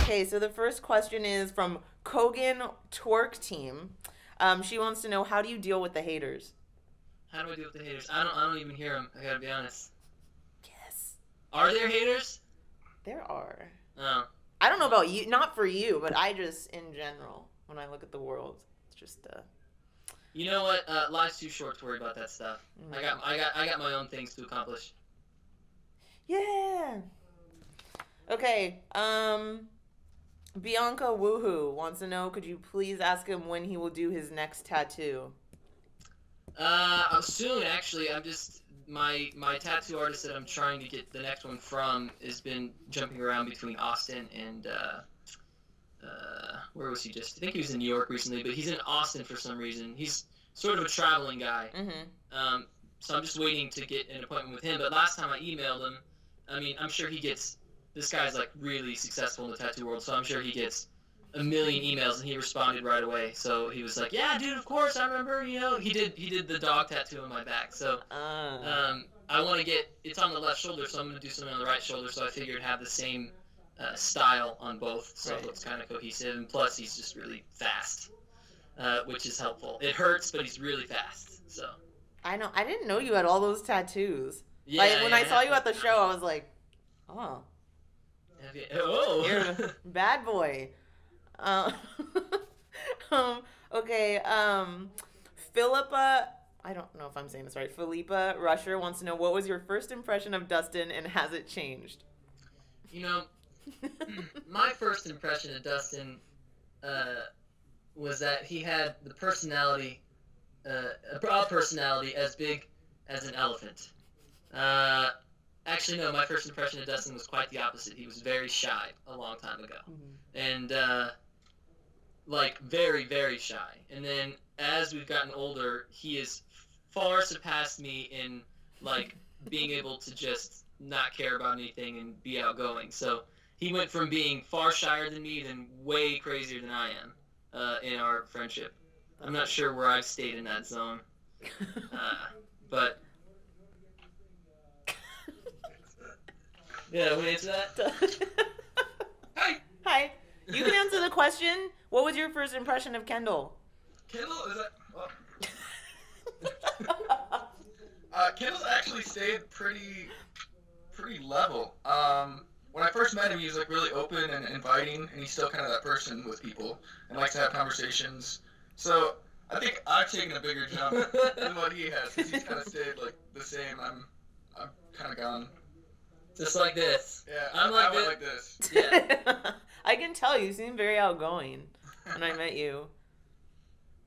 Okay, so the first question is from Kogan Twerk Team. She wants to know, how do you deal with the haters? How do I deal with the haters? I don't even hear them. I gotta be honest. Yes. Are there haters? There are. Oh. I don't know about you, not for you, but I just, in general, when I look at the world, it's just, You know what? Life's too short to worry about that stuff. I got my own things to accomplish. Yeah. Okay. Bianca Woohoo wants to know, could you please ask him when he will do his next tattoo? Soon, actually. I'm just my tattoo artist that I'm trying to get the next one from has been jumping around between Austin and where was he just? I think he was in New York recently, but he's in Austin for some reason. He's sort of a traveling guy. Mm-hmm. So I'm just waiting to get an appointment with him. But last time I emailed him, I mean, I'm sure he gets. This guy's like really successful in the tattoo world, so I'm sure he gets a million emails, and he responded right away. So he was like, "Yeah, dude, of course, I remember. You know, he did the dog tattoo on my back. So I want to get. It's on the left shoulder, so I'm gonna do something on the right shoulder. So I figured have the same style on both, so it looks kind of cohesive. And plus, he's just really fast, which is helpful. It hurts, but he's really fast. So I know. I didn't know you had all those tattoos. Yeah, like when I saw you at the show, I was like, oh. Oh. You're a bad boy. Okay. Philippa, I don't know if I'm saying this right. Philippa Rusher wants to know, what was your first impression of Dustin, and has it changed? You know, my first impression of Dustin was that he had the personality, a broad personality as big as an elephant. Actually, no, my first impression of Dustin was quite the opposite. He was very shy a long time ago. And, like, very, very shy. And then, as we've gotten older, he has far surpassed me in, like, being able to just not care about anything and be outgoing. So, he went from being far shyer than me than way crazier than I am in our friendship. I'm not sure where I've stayed in that zone. But... Yeah, we answer that? Hi! Hi. You can answer the question. What was your first impression of Kendall? Kendall, is that... Kendall's actually stayed pretty level. When I first met him, he was like really open and inviting, and he's still kind of that person with people and likes to have conversations. So I think I've taken a bigger jump than what he has, because he's kind of stayed like the same. I'm kind of gone. Just like this. Yeah, I'm I went like this. Yeah. I can tell you seem very outgoing when I met you.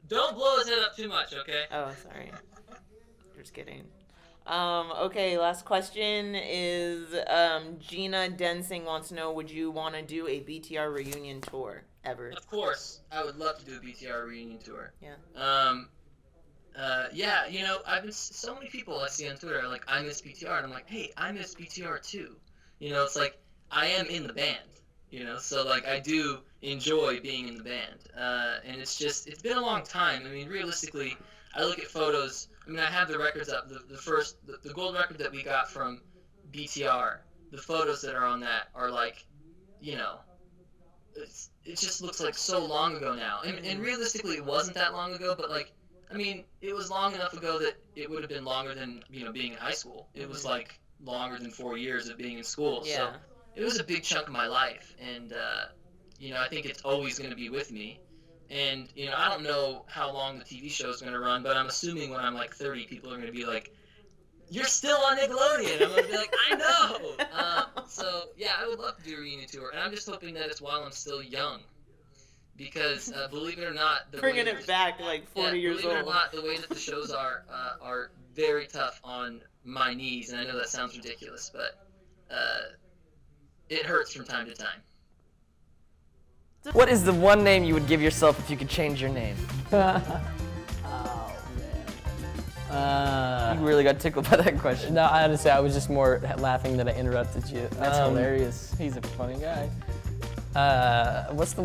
Don't blow his head up too much, okay? Oh, sorry. Just kidding. Okay, last question is Gina Densing wants to know, would you want to do a BTR reunion tour ever? Of course. I would love to do a BTR reunion tour. Yeah. Yeah, you know, so many people I see on Twitter are like, I miss BTR, and I'm like, hey, I miss BTR too. You know, it's like, I am in the band, you know, so like, I do enjoy being in the band, and it's been a long time. I mean, realistically, I look at photos, I mean, I have the records up, the gold record that we got from BTR, the photos that are on that are like, you know, it just looks like so long ago now, and realistically, it wasn't that long ago, but like, I mean, it was long enough ago that it would have been longer than, you know, being in high school. It was like longer than 4 years of being in school. Yeah. So it was a big chunk of my life. And, you know, I think it's always going to be with me. And, you know, I don't know how long the TV show is going to run, but I'm assuming when I'm like 30, people are going to be like, you're still on Nickelodeon. I'm going to be like, I know. So, yeah, I would love to do a reunion tour. And I'm just hoping that it's while I'm still young. Because believe it or not, bringing it back like 40 years old. Believe it or not, the way that the shows are very tough on my knees, and I know that sounds ridiculous, but it hurts from time to time. What is the one name you would give yourself if you could change your name? Oh man. You really got tickled by that question. No, honestly, I was just more laughing that I interrupted you. That's hilarious. He's a funny guy. What's the